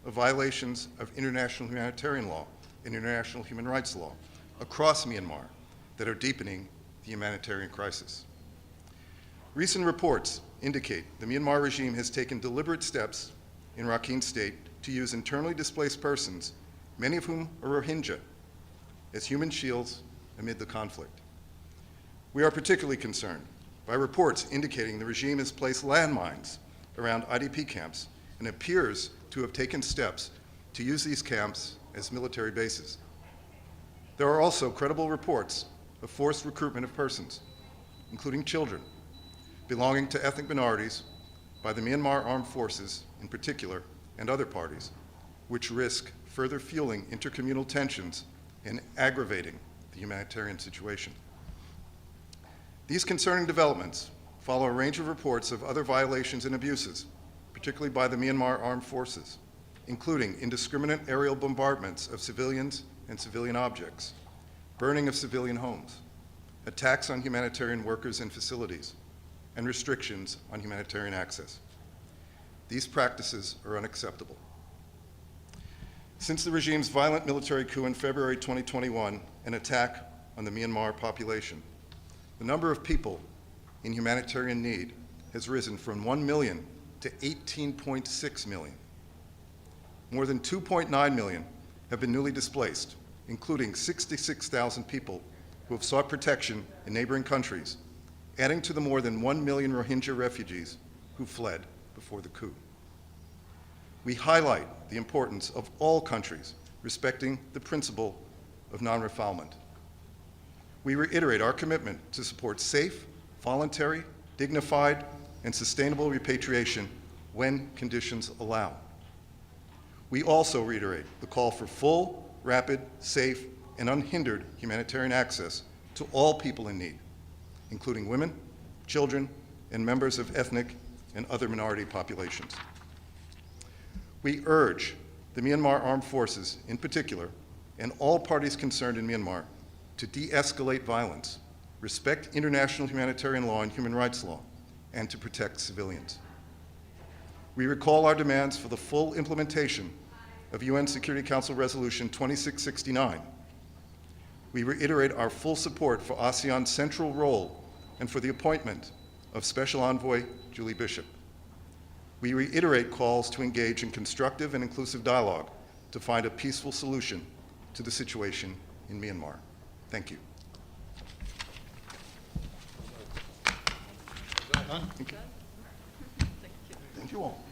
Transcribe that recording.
of violations of international humanitarian law and international human rights law across Myanmar that are deepening the humanitarian crisis. Recent reports indicate the Myanmar regime has taken deliberate steps in Rakhine State to use internally displaced persons, many of whom are Rohingya, as human shields amid the conflict. We are particularly concerned by reports indicating the regime has placed landmines around IDP camps and appears to have taken steps to use these camps as military bases. There are also credible reports of forced recruitment of persons, including children, belonging to ethnic minorities by the Myanmar Armed Forces in particular and other parties, which risk further fueling intercommunal tensions and aggravating the humanitarian situation. These concerning developments follow a range of reports of other violations and abuses, particularly by the Myanmar Armed Forces, including indiscriminate aerial bombardments of civilians and civilian objects, burning of civilian homes, attacks on humanitarian workers and facilities, and restrictions on humanitarian access. These practices are unacceptable. Since the regime's violent military coup in February 2021, an attack on the Myanmar population, the number of people in humanitarian need has risen from 1 million to 18.6 million. More than 2.9 million have been newly displaced, including 66,000 people who have sought protection in neighboring countries, adding to the more than 1 million Rohingya refugees who fled before the coup. We highlight the importance of all countries respecting the principle of non-refoulement. We reiterate our commitment to support safe, voluntary, dignified, and sustainable repatriation when conditions allow. We also reiterate the call for full, rapid, safe, and unhindered humanitarian access to all people in need, including women, children, and members of ethnic and other minority populations. We urge the Myanmar Armed Forces, in particular, and all parties concerned in Myanmar, to de-escalate violence, respect international humanitarian law and human rights law, and to protect civilians. We recall our demands for the full implementation of UN Security Council Resolution 2669. We reiterate our full support for ASEAN's central role and for the appointment of Special Envoy Julie Bishop. We reiterate calls to engage in constructive and inclusive dialogue to find a peaceful solution to the situation in Myanmar. Thank you. Thank you. Thank you all.